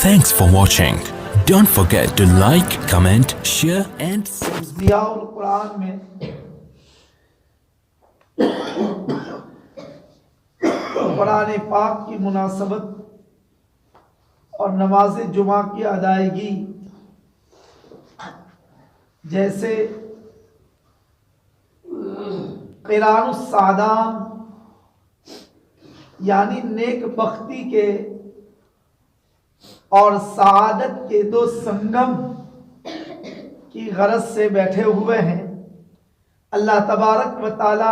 Thanks for watching. Don't forget to like, comment, share and Ziaul Quran में कुरान पाक की मुनासबत और नमाज जुमा की अदायगी जैसे क़िरानुस सादान यानी नेक बख्ती के और सआदत के दो संगम की गरज से बैठे हुए हैं। अल्लाह तबारक व ताला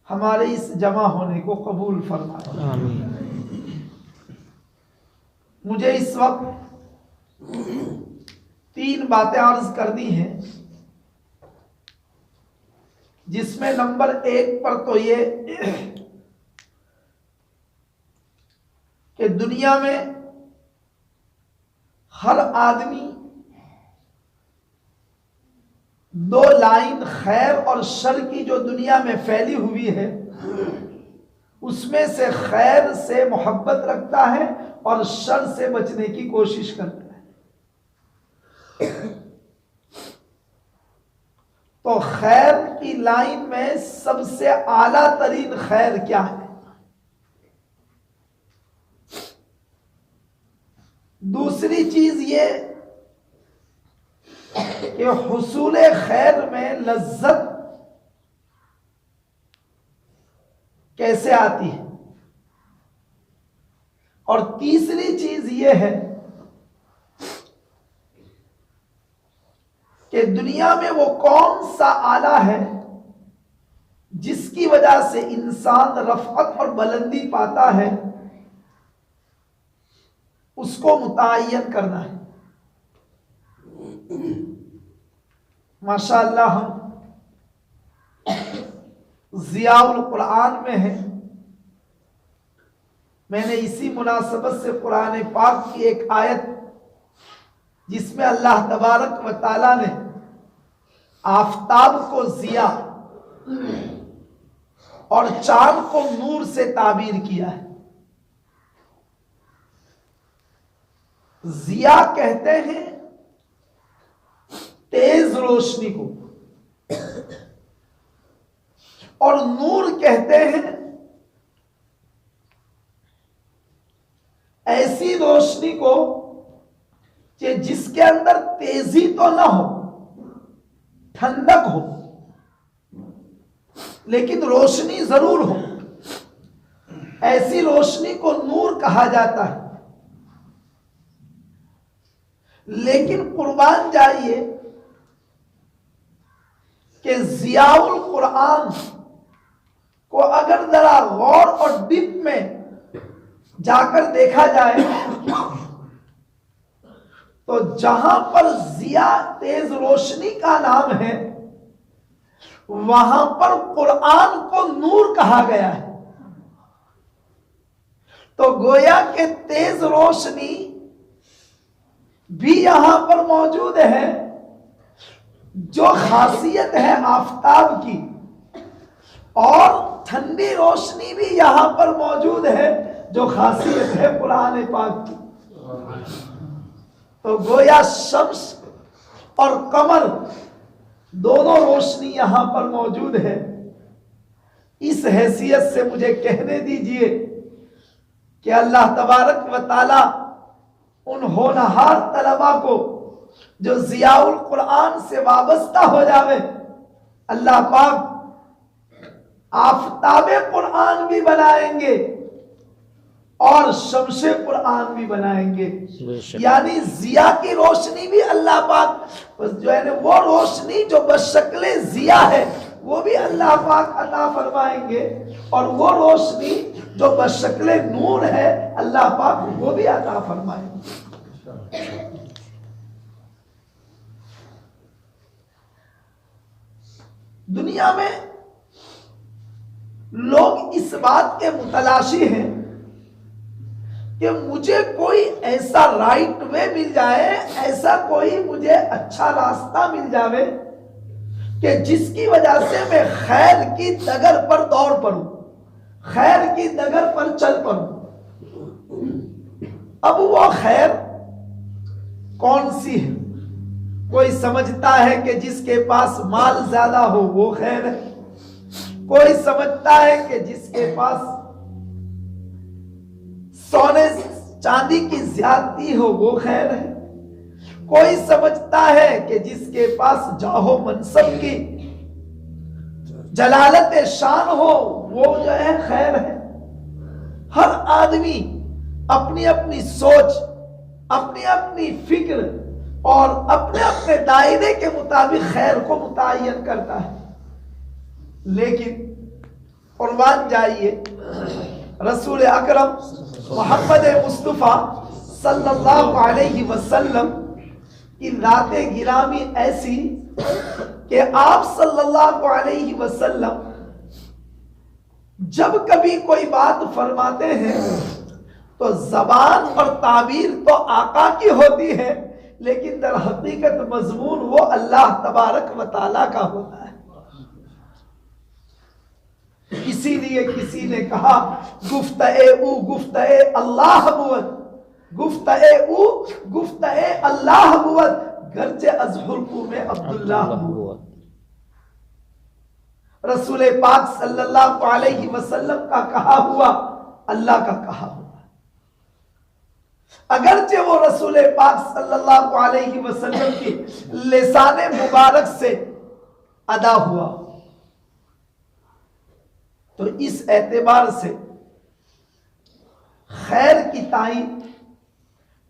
हमारे इस जमा होने को कबूल फरमाए। आमीन। मुझे इस वक्त तीन बातें अर्ज करनी हैं, जिसमें नंबर एक पर तो ये कि दुनिया में हर आदमी दो लाइन खैर और शर की जो दुनिया में फैली हुई है, उसमें से खैर से मोहब्बत रखता है और शर से बचने की कोशिश करता है। तो खैर की लाइन में सबसे आला तरीन खैर क्या है? दूसरी चीज ये कि हुसूले खैर में लज्जत कैसे आती है, और तीसरी चीज ये है कि दुनिया में वो कौन सा आला है जिसकी वजह से इंसान रफ़अत और बुलंदी पाता है, उसको मुतय्यन करना है। माशाअल्लाह हम ज़ियाउल कुरान में हैं। मैंने इसी मुनासबत से कुरान पाक की एक आयत, जिसमें अल्लाह तबारक व ताला ने आफताब को ज़िया और चांद को नूर से ताबीर किया है। ज़िया कहते हैं तेज रोशनी को, और नूर कहते हैं ऐसी रोशनी को कि जिसके अंदर तेजी तो ना हो, ठंडक हो, लेकिन रोशनी जरूर हो। ऐसी रोशनी को नूर कहा जाता है। लेकिन कुर्बान जाइए कि ज़ियाउल कुरान को अगर जरा गौर और डीप में जाकर देखा जाए, तो जहां पर ज़िया तेज रोशनी का नाम है, वहां पर कुरान को नूर कहा गया है। तो गोया के तेज रोशनी भी यहां पर मौजूद है, जो खासियत है आफताब की, और ठंडी रोशनी भी यहां पर मौजूद है, जो खासियत है कुरान पाक की। तो गोया शम्स और कमर दोनों रोशनी यहां पर मौजूद है। इस हैसियत से मुझे कहने दीजिए कि अल्लाह तबारक व ताला उन होनहार तलबा को जो ज़ियाउल कुरान से वाबस्ता हो जावे, अल्लाह पाक आफताबे कुरान भी बनाएंगे और शम्शे कुरान भी बनाएंगे। यानी ज़िया की रोशनी भी अल्लाह पाक जो है ना, वो रोशनी जो बशक्ले ज़िया है, वो भी अल्लाह पाक अता फरमाएंगे, और वो रोशनी जो बशक्ले नूर है, अल्लाह पाक वो भी अता फरमाएंगे। दुनिया में लोग इस बात के मुतलाशी हैं कि मुझे कोई ऐसा राइट वे मिल जाए, ऐसा कोई मुझे अच्छा रास्ता मिल जावे कि जिसकी वजह से मैं खैर की डगर पर दौड़ पड़ूं, खैर की डगर पर चल पड़ूं। अब वो खैर कौन सी है? कोई समझता है कि जिसके पास माल ज्यादा हो वो खैर है, कोई समझता है कि जिसके पास सोने चांदी की ज्यादती हो वो खैर है, कोई समझता है कि जिसके पास जाहो मनसब की जलालत शान हो वो जो है खैर है। हर आदमी अपनी अपनी सोच, अपनी अपनी फिक्र और अपने अपने दायरे के मुताबिक खैर को मुतय्यन करता है। लेकिन कुर्बान जाइए, रसूल अकरम मोहम्मद मुस्तफ़ा सल्लल्लाहु अलैहि वसल्लम की राते गिरामी ऐसी कि आप सल्लल्लाहु अलैहि वसल्लम जब कभी कोई बात फरमाते हैं तो जबान और ताबीर तो आका की होती है, लेकिन दर हकीकत मजमून वो अल्लाह तबारक व तआला का होता है। इसीलिए किसी ने कहा गुफ्ते अल्लाह बुवत, गुफ्ते अल्लाह बुवत गर्चे अज़हुरकू में अब्दुल्लाह बुवत। रसूल पाक सल्लल्लाहु अलैहि वसल्लम का कहा हुआ अल्लाह का कहा हुआ, अगरचे वो रसूल पाक सल्लल्लाहु अलैहि वसल्लम की लिसाने मुबारक से अदा हुआ। तो इस एतबार से खैर की ताईद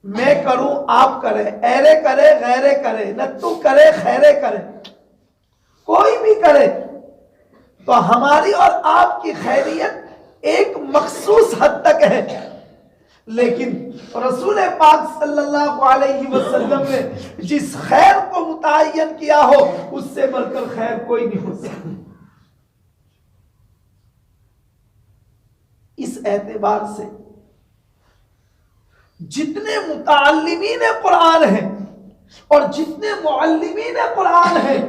मैं करूं आप करे, ऐरे करे गैरे करे, न तू करे खैरे करे, कोई भी करे, तो हमारी और आपकी खैरियत एक मखसूस हद तक है। लेकिन रसूल पाक सल्लल्लाहु अलैहि वसल्लम ने जिस खैर को मुतय्यन किया हो उससे बढ़कर खैर कोई नहीं हो सकती। इस एतबार से जितने मुताल्लिमीन कुरान हैं और जितने मुअल्लिमीन कुरान हैं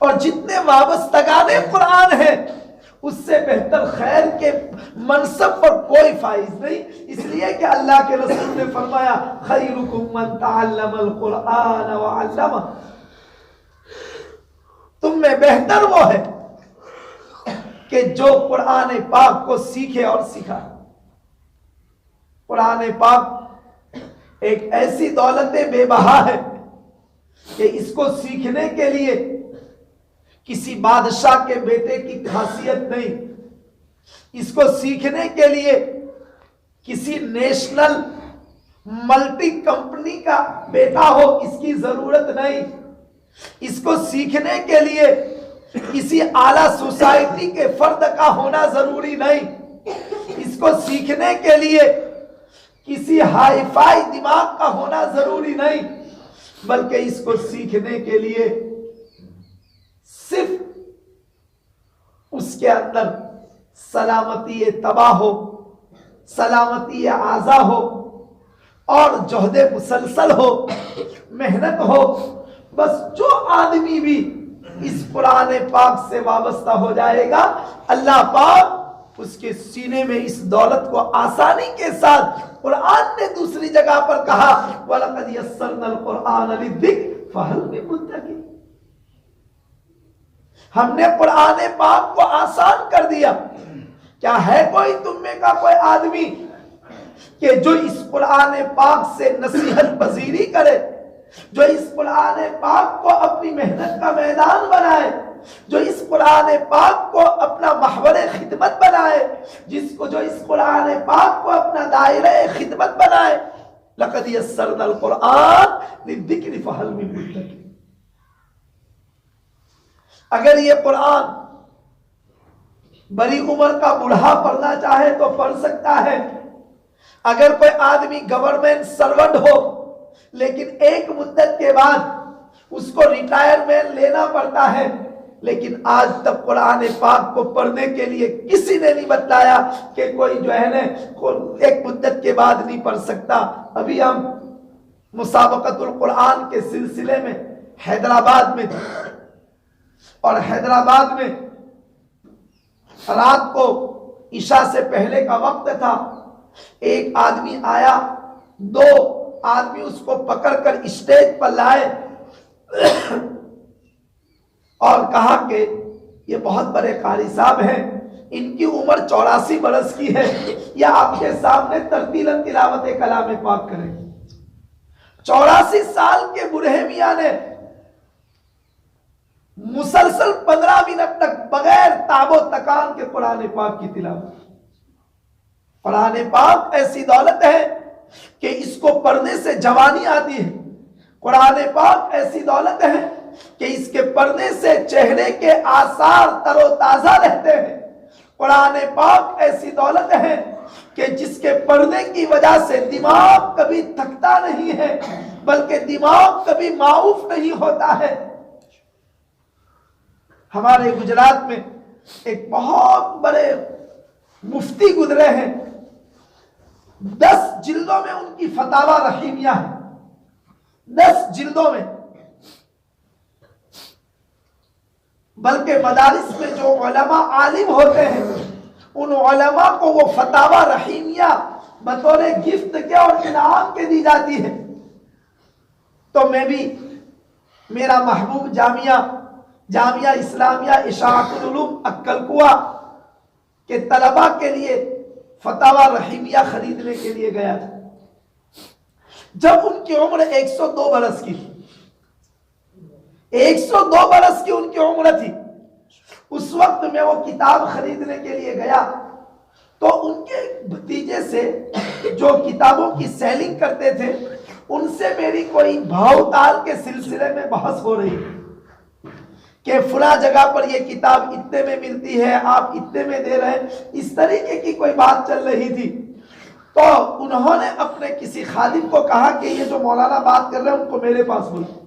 और जितने वाबस्तगाने कुरान हैं, उससे बेहतर खैर के मनसब पर कोई फाइज नहीं। इसलिए कि अल्लाह के रसूल ने फरमाया खैरुकुम मन तअल्लमल कुरान व अल्लमा, तुम में बेहतर वो है कि जो कुरान पाक को सीखे और सिखाए। कुरान पाक एक ऐसी दौलत बेबहा है कि इसको सीखने के लिए किसी बादशाह के बेटे की खासियत नहीं, इसको सीखने के लिए किसी नेशनल मल्टी कंपनी का बेटा हो इसकी जरूरत नहीं, इसको सीखने के लिए किसी आला सोसाइटी के फर्द का होना जरूरी नहीं, इसको सीखने के लिए किसी हाईफाई दिमाग का होना जरूरी नहीं, बल्कि इसको सीखने के लिए सिर्फ उसके अंदर सलामती तबा हो, सलामती आज़ा हो और जोहदे मुसलसल हो, मेहनत हो। बस जो आदमी भी इस कुरान पाक से वाबस्ता हो जाएगा, अल्लाह पाक उसके सीने में इस दौलत को आसानी के साथ, कुरान ने दूसरी जगह पर कहा वलक़द यस्सरनल कुरआन लिज़िक्र फहल मिन मुद्दकिर, हमने कुरान पाक को आसान कर दिया। क्या है कोई तुम में का कोई आदमी कि जो इस कुरान पाक से नसीहत पजीरी करे, जो इस कुरान पाक को अपनी मेहनत का मैदान बनाए, जो इस कुरान पाक को अपना महवरे खिदमत बनाए, जिसको जो इस कुरान पाक को अपना दायरे खिदमत बनाए। लक़द यस्सरनल कुरआन लिज़िक्रि फहल मिन मुद्दकिर। अगर ये कुरान बड़ी उम्र का बूढ़ा पढ़ना चाहे तो पढ़ सकता है। अगर कोई आदमी गवर्नमेंट सर्वेंट हो लेकिन एक मुद्दत के बाद उसको रिटायरमेंट लेना पड़ता है, लेकिन आज तक कुरान पाक को पढ़ने के लिए किसी ने नहीं बताया कि कोई जो है ना एक मुद्दत के बाद नहीं पढ़ सकता। अभी हम मुसाबकतुल कुरान के सिलसिले में हैदराबाद में थे और हैदराबाद में रात को ईशा से पहले का वक्त था। एक आदमी आया दो आदमी उसको पकड़कर स्टेज पर लाए और कहा कि ये बहुत बड़े कारी साहब हैं, इनकी उम्र 84 बरस की है, या आपके सामने तरतीलन तिलावत कलाम पाक करेंगे। 84 साल के बूढ़े मियां ने मुसलसल 15 मिनट तक बगैर ताबो तकान के कुरान पाक की तिलावत। कुरान पाक ऐसी दौलत है कि इसको पढ़ने से जवानी आती है। कुरान पाक ऐसी दौलत है कि इसके पढ़ने से चेहरे के आसार तरोताजा रहते हैं। कुरान पाक ऐसी दौलत है कि जिसके पढ़ने की वजह से दिमाग कभी थकता नहीं है, बल्कि दिमाग कभी माऊफ नहीं होता है। हमारे गुजरात में एक बहुत बड़े मुफ्ती गुजरे हैं, 10 जिल्दों में उनकी फतावा रहीमिया है, 10 जिल्दों में। बल्कि मदारिस में जो उलमा आलिम होते हैं, उन उलमा को वो फतावा रहीमिया बतौर गिफ्ट के और इनाम के दी जाती है। तो मैं भी, मेरा महबूब जामिया इस्लामिया इशाअतुल उलूम अक्कलकुआ के तलबा के लिए फतावा रहीमिया खरीदने के लिए गया था। जब उनकी उम्र 102 बरस की थी, 102 बरस की उनकी उम्र थी, उस वक्त मैं वो किताब खरीदने के लिए गया तो उनके भतीजे से जो किताबों की सेलिंग करते थे, उनसे मेरी कोई भाव ताल के सिलसिले में बहस हो रही कि फला जगह पर ये किताब इतने में मिलती है, आप इतने में दे रहे हैं, इस तरीके की कोई बात चल रही थी। तो उन्होंने अपने किसी खादिम को कहा कि ये जो मौलाना बात कर रहे हैं उनको मेरे पास बुलाओ।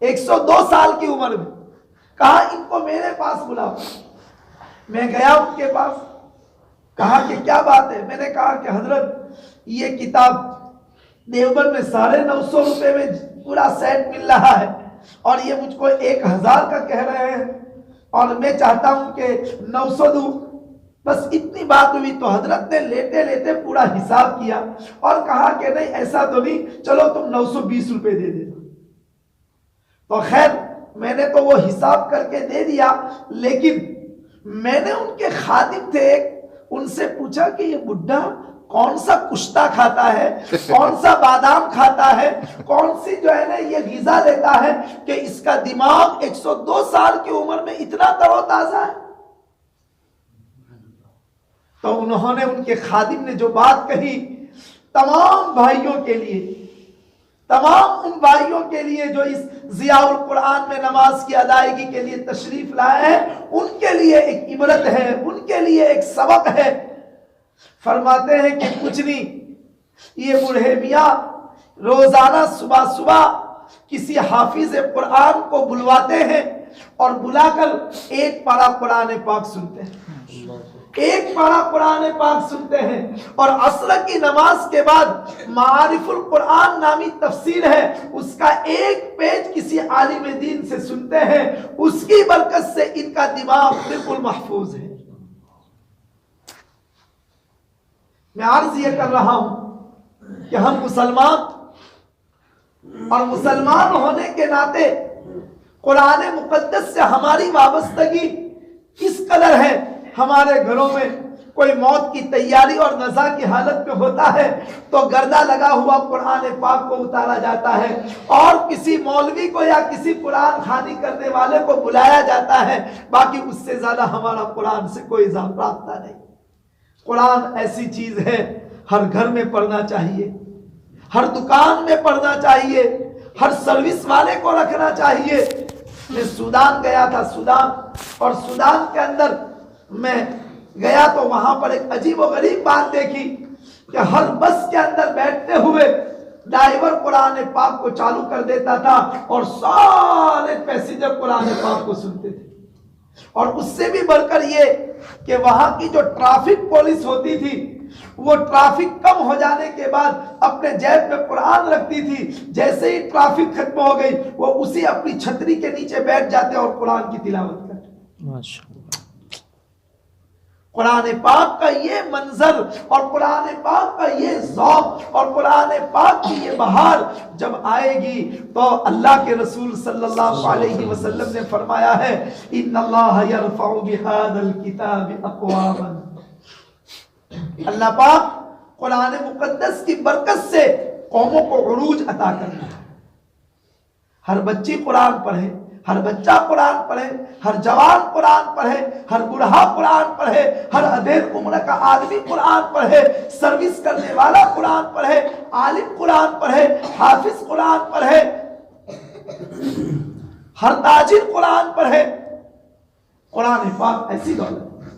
102 साल की उम्र में कहा इनको मेरे पास बुलाओ। मैं गया उनके पास, कहा कि क्या बात है। मैंने कहा कि हजरत ये किताब देवबंद में 950 रुपए में पूरा सेट मिल रहा है और ये मुझको 1000 का कह रहे हैं और मैं चाहता हूं कि 900 दूं। बस इतनी बात हुई तो हजरत ने लेते लेते पूरा हिसाब किया और कहा कि नहीं ऐसा तो नहीं, चलो तुम 920 रुपए दे देना। तो खैर मैंने तो वो हिसाब करके दे दिया, लेकिन मैंने उनके खादिम थे, उनसे पूछा कि ये बुड्ढा कौन सा कुश्ता खाता है, कौन सा बादाम खाता है, कौन सी जो है ना ये ग़िज़ा लेता है कि इसका दिमाग 102 साल की उम्र में इतना तरोताजा है। तो उन्होंने, उनके खादिम ने जो बात कही, तमाम भाइयों के लिए, तमाम उन भाइयों के लिए जो इस ज़ियाउल कुरान में नमाज की अदायगी के लिए तशरीफ लाए हैं, उनके लिए एक इबरत है, उनके लिए एक सबक है। फरमाते हैं कि कुछ नहीं, ये बूढ़े मियाँ रोजाना सुबह सुबह किसी हाफिज कुरान को बुलवाते हैं और बुलाकर एक पारा कुरान पाक सुनते हैं, एक पारा कुरान पाक सुनते हैं। और असर की नमाज के बाद मारिफुल कुरान नामी तफसीर है, उसका एक पेज किसी आलिम दीन से सुनते हैं। उसकी बरकत से इनका दिमाग बिल्कुल महफूज है। मैं अर्ज ये कर रहा हूं कि हम मुसलमान, और मुसलमान होने के नाते कुरान मुकद्दस से हमारी वाबस्तगी किस कदर है। हमारे घरों में कोई मौत की तैयारी और नज़ा की हालत में होता है तो गर्दा लगा हुआ कुरान पाक को उतारा जाता है और किसी मौलवी को या किसी कुरान खानी करने वाले को बुलाया जाता है। बाकी उससे ज्यादा हमारा कुरान से कोई राब्ता नहीं। कुरान ऐसी चीज है, हर घर में पढ़ना चाहिए, हर दुकान में पढ़ना चाहिए, हर सर्विस वाले को रखना चाहिए। मैं सूडान गया था, सूडान, और सूडान के अंदर मैं गया तो वहां पर एक अजीब और गरीब बात देखी कि हर बस के अंदर बैठते हुए ड्राइवर कुरान पाक को चालू कर देता था और सारे पैसेंजर कुरान पाक को सुनते थे। और उससे भी बढ़कर ये कि वहां की जो ट्रैफिक पुलिस होती थी, वो ट्रैफिक कम हो जाने के बाद अपने जेब में कुरान रखती थी। जैसे ही ट्रैफिक खत्म हो गई, वो उसी अपनी छतरी के नीचे बैठ जाते और कुरान की तिलावत करते। कुरान पाक का ये मंजर और कुरान पाक का ये ज़ौक़ और कुरान पाक की ये बहार जब आएगी तो अल्लाह के रसूल सल्लल्लाहु अलैहि वसल्लम ने फरमाया है, इन्नल्लाह यरफ़उ बिहादल किताबि अक़वामन। अल्लाह पाक कुरान मुक़द्दस की बरकत से कौमों को उरूज अता करता है। हर बच्ची कुरान पढ़े, हर बच्चा कुरान पढ़े, हर जवान कुरान पढ़े, हर बूढ़ा कुरान पढ़े, हर अधेड़ उम्र का आदमी कुरान पढ़े, सर्विस करने वाला कुरान पढ़े, आलिम कुरान पढ़े, हाफिज कुरान पढ़े, हर ताजिर कुरान पढ़े। कुरान पाक ऐसी दौलत है,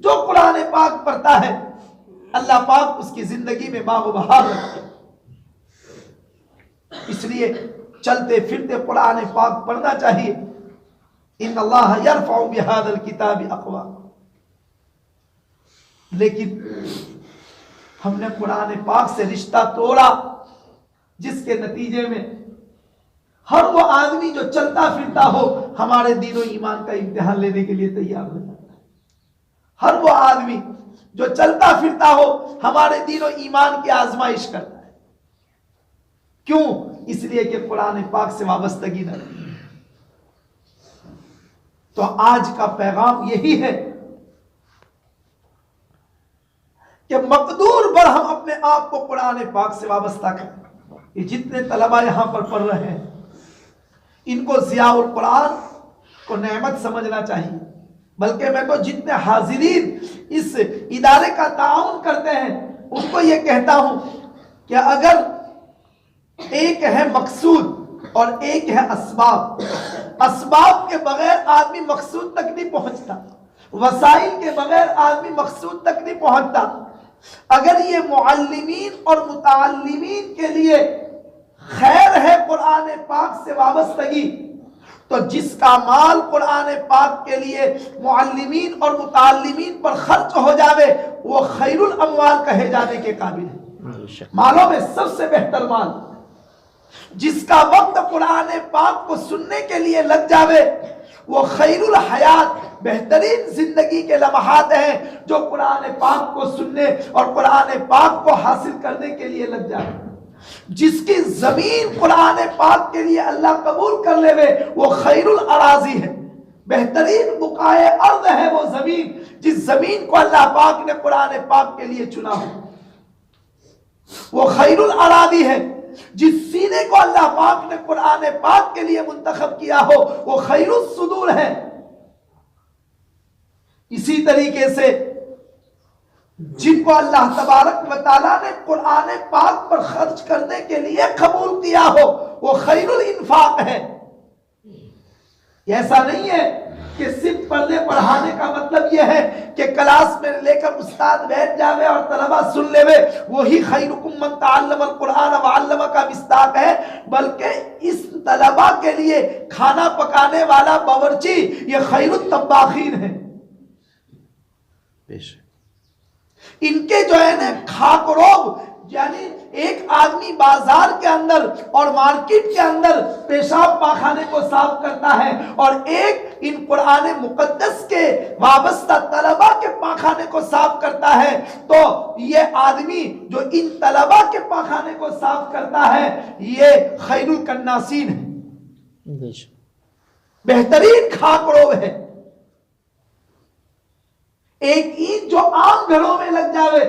जो कुरान पाक पढ़ता है अल्लाह पाक उसकी जिंदगी में बाग बहार रखते। इसलिए चलते फिरते कुरान पाक पढ़ना चाहिए। इन्नल्लाह यरफ़उ बिहादल किताबि अक़वाम। लेकिन हमने कुरान पाक से रिश्ता तोड़ा, जिसके नतीजे में हर वो आदमी जो चलता फिरता हो हमारे दीन और ईमान का इम्तिहान लेने के लिए तैयार हो जाता है। हर वो आदमी जो चलता फिरता हो हमारे दीन और ईमान की आजमाइश करता है। क्यों? इसलिए कि कुरान पाक से वाबस्तगी न रही। तो आज का पैगाम यही है कि मकदूर पर हम अपने आप को कुरान पाक से वाबस्ता करें। ये जितने तलबा यहां पर पढ़ रहे हैं इनको ज़ियाउल कुरान को नेमत समझना चाहिए। बल्कि मैं तो जितने हाजिरीन इस इदारे का ताउन करते हैं उनको ये कहता हूं कि अगर एक है मकसूद और एक है असबाब, असबाब के बगैर आदमी मकसूद तक नहीं पहुंचता, वसाइल के बगैर आदमी मकसूद तक नहीं पहुंचता। अगर ये मुअल्लिमीन और मुताल्लिमीन के लिए खैर है कुरान पाक से वाबस्तगी, तो जिसका माल कुरान पाक के लिए मुअल्लिमीन और मुताल्लिमीन पर खर्च हो जावे वो खैरुल अमवाल कहे जाने के काबिल है। मालों में सबसे बेहतर माल जिसका वक्त कुरान पाक को सुनने के लिए लग जावे वो खैरुल हयात, बेहतरीन जिंदगी के लम्हात हैं जो कुरान पाक को सुनने और कुरान पाक को हासिल करने के लिए लग जावे। जिसकी जमीन कुरान पाक के लिए अल्लाह कबूल कर लेवे वो खैरुल अराजी है, बेहतरीन बुकाए अर्द है वो जमीन जिस जमीन को अल्लाह पाक ने कुरान पाक के लिए चुना हो। वो खैरुल अरादी है जिस सीने को अल्लाह पाक ने कुरान पाक के लिए मुंतखब किया हो वो खैरुल सुदूर है। इसी तरीके से जिनको अल्लाह तबारक व तआला ने कुरान पाक पर खर्च करने के लिए कबूल किया हो वो खैरुल इन्फाक है। ऐसा नहीं है कि सिर्फ पढ़ने पढ़ाने का मतलब यह है कि क्लास में लेकर उस्ताद बैठ जावे और तलबा सुन लेवे, वही खैरुकुम मन तअल्लमल कुरान व अल्लम का मिस्ताक है। बल्कि इस तलबा के लिए खाना पकाने वाला बावर्ची ये खैरुत तब्बाखीन है। इनके जो है ना खाक रोग, यानी एक आदमी बाजार के अंदर और मार्केट के अंदर पेशाब पाखाने को साफ करता है और एक इन कुरान मुकद्दस के वाबस्ता तलबा के पाखाने को साफ करता है, तो ये आदमी जो इन तलबा के पाखाने को साफ करता है ये खैरुल कन्नासीन है, बेहतरीन खाक रोग है। एक ईंट जो आम घरों में लग जावे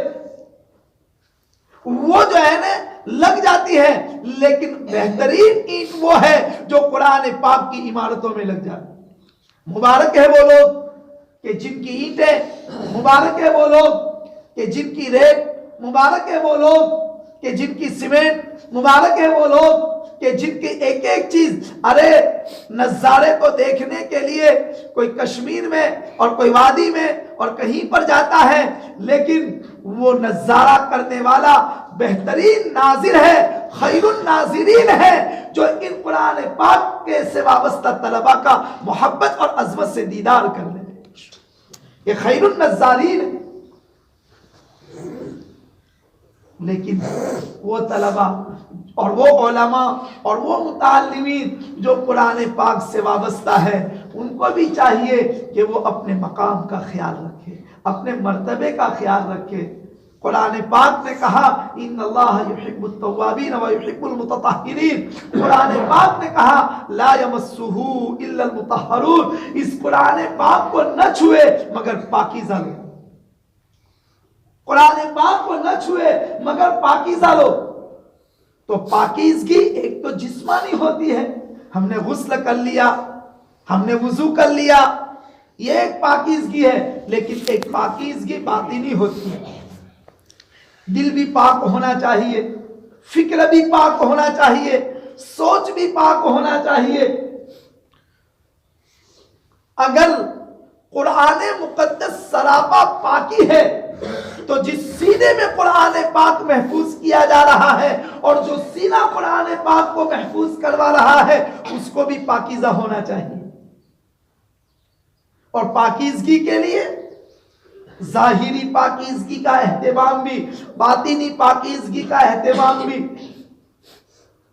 वो जो है ना लग जाती है, लेकिन बेहतरीन ईंट वो है जो कुरान पाक की इमारतों में लग जाती। मुबारक है वो लोग कि जिनकी ईंटें, मुबारक है वो लोग कि जिनकी रेत, मुबारक है वो लोग कि जिनकी सीमेंट, मुबारक है वो लोग कि जिनकी एक एक चीज। अरे नज़ारे तो देखने के लिए कोई कश्मीर में और कोई वादी में और कहीं पर जाता है, लेकिन वो नज़ारा करने वाला बेहतरीन नाजिर है, खैरुन नाजिरीन है जो इन कुरान पाक के से वाबस्ता तलबा का मोहब्बत और अज़मत से दीदार कर ले। ये खैरुन नज़ारीन है। लेकिन वो तलबा और वो उलमा और वो मुताल्लिमीन जो कुरान पाक से वाबस्ता है उनको भी चाहिए कि वो अपने मकाम का ख्याल रखे, अपने मर्तबे का ख्याल रखे। कुरान पाक ने कहा इन्नल्लाह युहिब्बुत तव्वाबीन व युहिब्बुल मुतत्तहिरीन। कुरान पाक ने कहा ला यमस्सुहु इल्लल मुतहहरून। इस कुरान पाक को न छुए मगर पाकीज़ा लोग, कुरान पाक को न छुए मगर पाकीज़ा लोग। तो पाकीज़गी एक तो जिस्मानी होती है, हमने गुस्ल कर लिया, हमने वुजू कर लिया, ये एक पाकीज़गी है। लेकिन एक पाकीज़गी बातिनी होती है, दिल भी पाक होना चाहिए, फिक्र भी पाक होना चाहिए, सोच भी पाक होना चाहिए। अगर कुरान मुकद्दस सरापा पाकी है तो जिस सीने में कुरान पाक महफूज किया जा रहा है और जो सीना कुरान पाक को महफूज करवा रहा है उसको भी पाकीज़ा होना चाहिए। और पाकीज़गी के लिए जाहिरी पाकीज़गी का एहतमाम भी, बातिनी पाकीज़गी का एहतमाम भी,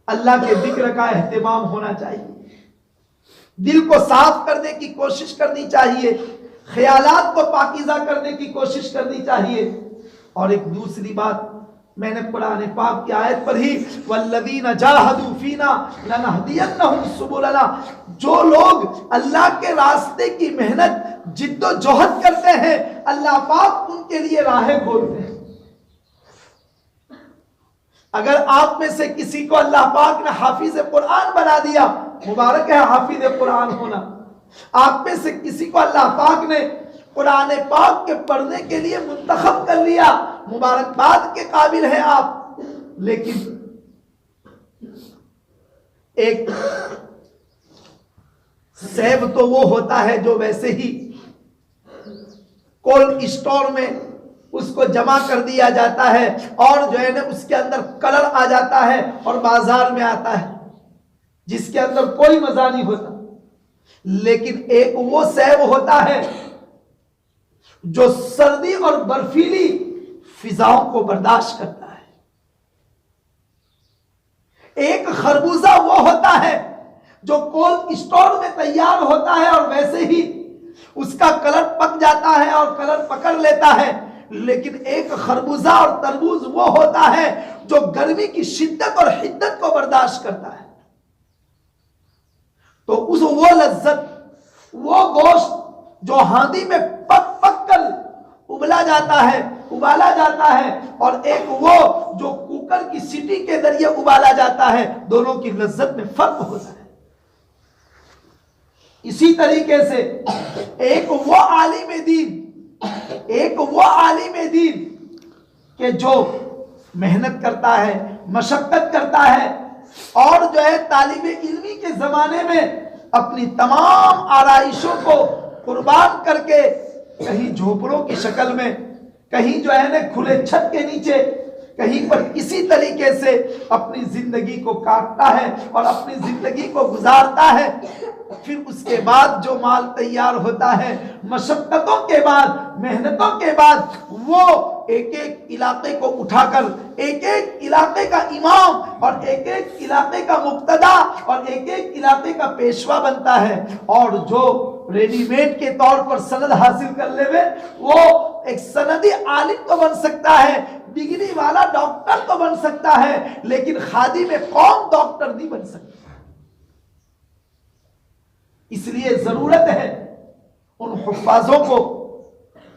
अल्लाह के जिक्र का एहतमाम होना चाहिए। दिल को साफ करने की कोशिश करनी चाहिए, ख्यालात को पाकीज़ा करने की कोशिश करनी चाहिए। और एक दूसरी बात, मैंने कुरान पाक की आयत पढ़ी वल्लज़ीना जाहदू फीना लनहदियन्नहुम सुबुलना। जो लोग अल्लाह के रास्ते की मेहनत जिद्दोजहद करते हैं अल्लाह पाक उनके लिए राहें खोलते हैं। अगर आप में से किसी को अल्लाह पाक ने हाफिज कुरान बना दिया, मुबारक है हाफिज कुरान होना। आप में से किसी को अल्लाह पाक ने कुरान पाक के पढ़ने के लिए मुंतखब कर लिया, मुबारकबाद के काबिल है आप। लेकिन एक सेब तो वो होता है जो वैसे ही कोल्ड स्टोर में उसको जमा कर दिया जाता है और जो है ना उसके अंदर कलर आ जाता है और बाजार में आता है, जिसके अंदर कोई मजा नहीं होता। लेकिन एक वो सेब होता है जो सर्दी और बर्फीली फिजाओं को बर्दाश्त करता है। एक खरबूजा वो होता है जो कोल्ड स्टोर में तैयार होता है और वैसे ही उसका कलर पक जाता है और कलर पकड़ लेता है। लेकिन एक खरबूजा और तरबूज वो होता है जो गर्मी की शिद्दत और हिद्दत को बर्दाश्त करता है। तो उस वो लज्जत, वो गोश्त जो हांडी में पक पक कर उबला जाता है, उबाला जाता है, और एक वो जो कुकर की सीटी के जरिए उबाला जाता है, दोनों की लज्जत में फर्क होता है। इसी तरीके से एक वो आलिम दीन, एक वो आलिम दीन के जो मेहनत करता है, मशक्कत करता है और जो है तालिबे इल्मी के जमाने में अपनी तमाम आराइशों को कुर्बान करके कहीं झोपड़ों की शक्ल में, कहीं जो है ना खुले छत के नीचे, कहीं पर इसी तरीके से अपनी जिंदगी को काटता है और अपनी जिंदगी को गुजारता है। फिर उसके बाद जो माल तैयार होता है, मशक्कतों के बाद, मेहनतों के बाद, वो एक एक इलाके को उठाकर एक एक इलाके का इमाम और एक एक इलाके का मुक्तदा और एक एक इलाके का पेशवा बनता है। और जो रेडीमेड के तौर पर सनद हासिल कर लेवे, वो एक सनदी आलिम तो बन सकता है, डिग्री वाला डॉक्टर तो बन सकता है, लेकिन खादी में कौन डॉक्टर नहीं बन सकता। इसलिए जरूरत है उन हुफ्फाजों को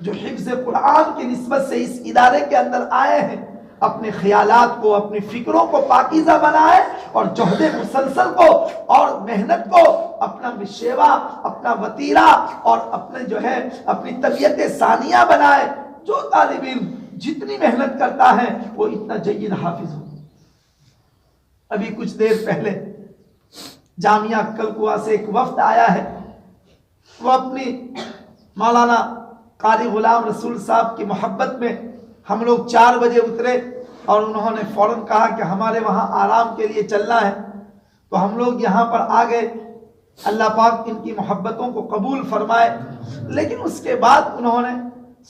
जो हिफ्ज़ कुरान की निस्बत से इस इदारे के अंदर आए हैं, अपने ख्यालात को, अपनी फिक्रों को पाकीज़ा बनाए और जोहदे मुसलसल को और मेहनत को अपना मिशेवा, अपना वतीरा और अपने जो है अपनी तबीयत सानिया बनाए। जो तालिब इल्म जितनी मेहनत करता है वो इतना जय्यद हाफिज हो। अभी कुछ देर पहले जामिया कलकुआ से एक वफ्द आया है, वो अपनी मौलाना कारी गुलाम रसूल साहब की मोहब्बत में हम लोग 4 बजे उतरे और उन्होंने फौरन कहा कि हमारे वहाँ आराम के लिए चलना है। तो हम लोग यहाँ पर आ गए। अल्लाह पाक इनकी मोहब्बतों को कबूल फरमाए। लेकिन उसके बाद उन्होंने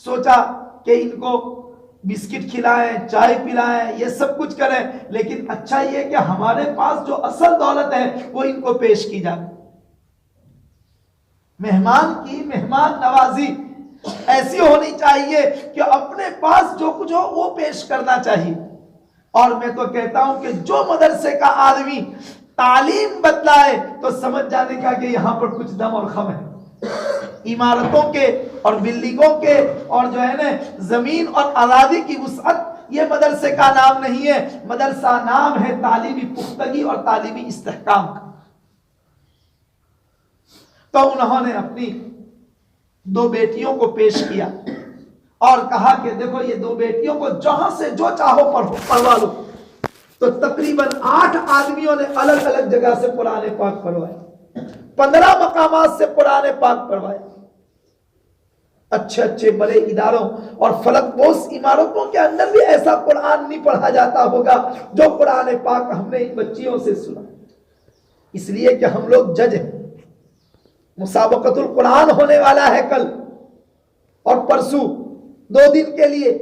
सोचा कि इनको बिस्किट खिलाएं, चाय पिलाएं, ये सब कुछ करें, लेकिन अच्छा ये कि हमारे पास जो असल दौलत है वो इनको पेश की जाए। मेहमान की मेहमान नवाजी ऐसी होनी चाहिए कि अपने पास जो कुछ हो वो पेश करना चाहिए। और मैं तो कहता हूं कि जो मदरसे का आदमी तालीम बतलाए तो समझ जाने का कि यहां पर कुछ दम और खम है। इमारतों के और बिल्डिंगों के और जो है ना जमीन और आजादी की वुसअत, ये मदरसे का नाम नहीं है। मदरसा नाम है तालीमी पुख्तगी और तालीमी इस्तेहकाम का। तो उन्होंने अपनी 2 बेटियों को पेश किया और कहा कि देखो ये 2 बेटियों को जहां से जो चाहो पढ़वा लो। तो तकरीबन 8 आदमियों ने अलग अलग जगह से कुरान पाक पढ़वाए, 15 मकामात से कुरान पाक पढ़वाए। अच्छे अच्छे बड़े इदारों और फलकपोश इमारतों के अंदर भी ऐसा कुरान नहीं पढ़ा जाता होगा जो कुरान पाक हमने इन बच्चियों से सुना। इसलिए कि हम लोग जज हैं। मुसाबकतुल कुरान होने वाला है कल और परसों 2 दिन के लिए,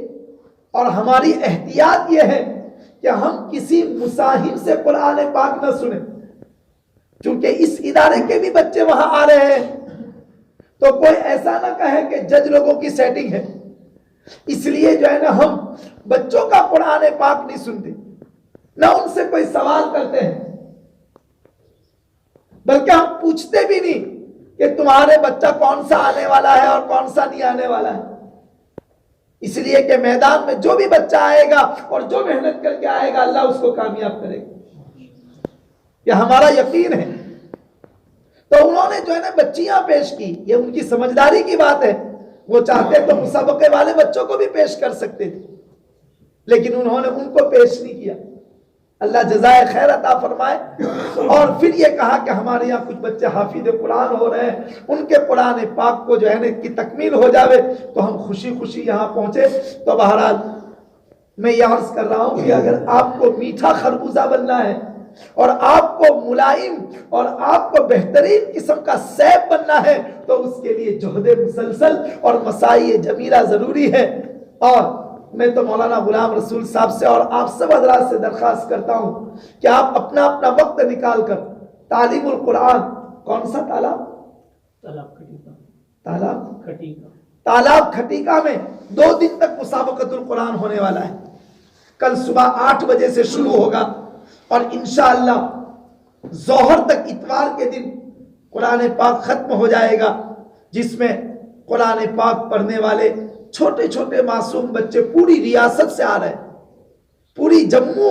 और हमारी एहतियात यह है कि हम किसी मुसाहिब से कुरान पाक न सुने, क्योंकि इस इदारे के भी बच्चे वहां आ रहे हैं। तो कोई ऐसा ना कहे कि जज लोगों की सेटिंग है, इसलिए जो है ना हम बच्चों का कुरान पाक नहीं सुनते, ना उनसे कोई सवाल करते हैं, बल्कि हम पूछते भी नहीं कि तुम्हारे बच्चा कौन सा आने वाला है और कौन सा नहीं आने वाला है। इसलिए कि मैदान में जो भी बच्चा आएगा और जो मेहनत करके आएगा अल्लाह उसको कामयाब करेगा, यह हमारा यकीन है। तो उन्होंने जो है ना बच्चियां पेश की, ये उनकी समझदारी की बात है। वो चाहते तो मुसाबके वाले बच्चों को भी पेश कर सकते थे, लेकिन उन्होंने उनको पेश नहीं किया। अल्लाह जज़ाए खैर अता फरमाए। और फिर ये कहा कि हमारे यहाँ कुछ बच्चे हाफिज कुरान हो रहे हैं, उनके कुरान पाक को जो है ना की तकमील हो जावे तो हम खुशी खुशी यहाँ पहुंचे। तो बहरहाल मैं ये अर्ज कर रहा हूँ कि अगर आपको मीठा खरबूजा बनना है और आपको मुलायम और आपको बेहतरीन किस्म का सेब बनना है तो उसके लिए जोहदे मुसलसल और मसाई जमीला जरूरी है। और मैं तो मौलाना गुलाम रसूल साहब से और आप सब हजरात से दरख्वास्त करता हूं कि आप अपना अपना वक्त निकाल कर तालीमुल कुरान, कौन सा तालाब खटीका में 2 दिन तक मुसाबकतुल कुरान होने वाला है। कल सुबह 8 बजे से शुरू होगा और इंशाअल्लाह जोहर तक इतवार के दिन कुरान पाक खत्म हो जाएगा, जिसमें कुरान पाक पढ़ने वाले छोटे छोटे मासूम बच्चे पूरी रियासत से आ रहे हैं। पूरी जम्मू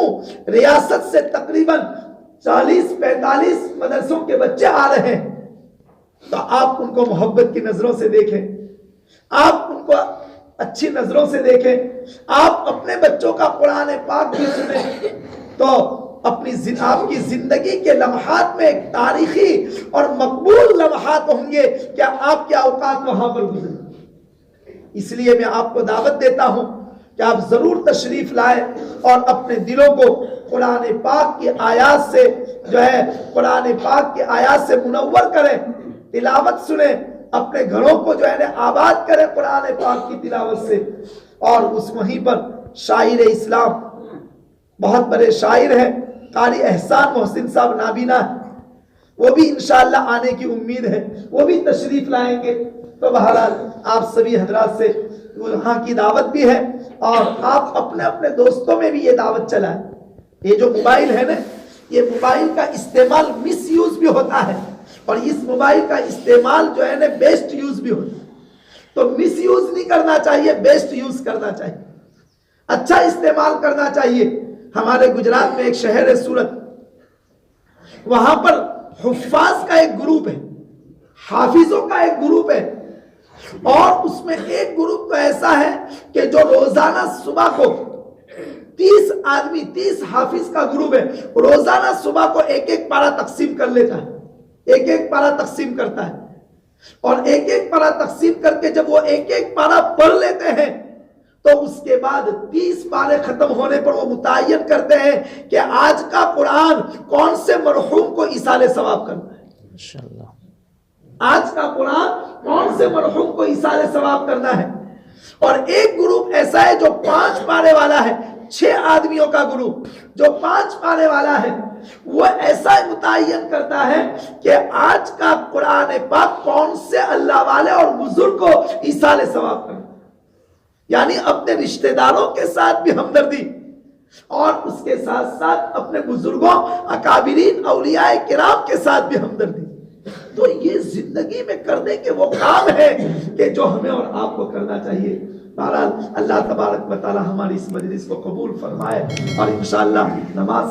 रियासत से तकरीबन 40-45 मदरसों के बच्चे आ रहे हैं। तो आप उनको मोहब्बत की नजरों से देखें, आप उनको अच्छी नजरों से देखें। आप अपने बच्चों का कुरान पाक भी सुने तो आपकी जिंदगी के लम्हात में एक तारीखी और मकबूल लम्हात होंगे कि आपके औकात वहां पर गुजरे। इसलिए मैं आपको दावत देता हूं कि आप जरूर तशरीफ लाए और अपने दिलों को कुरान पाक की आयात से जो है कुरान पाक की आयात से मुनव्वर करें, तिलावत सुने, अपने घरों को जो है ना आबाद करें कुरान पाक की तिलावत से। और उस वहीं पर शायर इस्लाम बहुत बड़े शायर हैं, कारी एहसान मोहसिन साहब नाबीना, वो भी इंशाअल्लाह आने की उम्मीद है, वो भी तशरीफ लाएंगे। तो बहरहाल आप सभी हजरात से वहाँ की दावत भी है और आप अपने अपने दोस्तों में भी ये दावत चलाएं। ये जो मोबाइल है ना, ये मोबाइल का इस्तेमाल मिस यूज भी होता है और इस मोबाइल का इस्तेमाल जो है ना बेस्ट यूज भी होता है। तो मिस यूज नहीं करना चाहिए, बेस्ट यूज करना चाहिए, अच्छा इस्तेमाल करना चाहिए। हमारे गुजरात में एक शहर है सूरत, वहां पर हुफ्फाज का एक ग्रुप है, हाफिजों का एक ग्रुप है और उसमें एक ग्रुप तो ऐसा है कि जो रोजाना सुबह को 30 आदमी 30 हाफिज का ग्रुप है, रोजाना सुबह को एक एक पारा तकसीम कर लेता है, एक एक पारा तकसीम करता है और एक एक पारा तकसीम करके जब वो एक एक पारा पढ़ लेते हैं तो उसके बाद 30 पारे खत्म होने पर वो मुतय्यन करते हैं कि आज का कुरान कौन से मरहूम को इसाले सवाब करना है। इंशाअल्लाह आज का कुरान कौन से मरहूम को इसाले सवाब करना है। और एक ग्रुप ऐसा है जो 5 पारे वाला है, 6 आदमियों का ग्रुप जो 5 पाने वाला है, वो ऐसा मुतय्यन करता है कि आज का कुरान पाक कौन से अल्लाह वाले और बुजुर्ग को ईसाले सवाब करना, यानी अपने रिश्तेदारों के साथ भी हमदर्दी और उसके साथ साथ अपने बुजुर्गों, अकाबिरीन, औलियाए किराम के साथ भी हमदर्दी। तो ये जिंदगी में करने के वो काम है कि जो हमें और आपको करना चाहिए। बहरहाल अल्लाह तबारक व तआला हमारी इस मजलिस को कबूल फरमाए और इंशाअल्लाह नमाज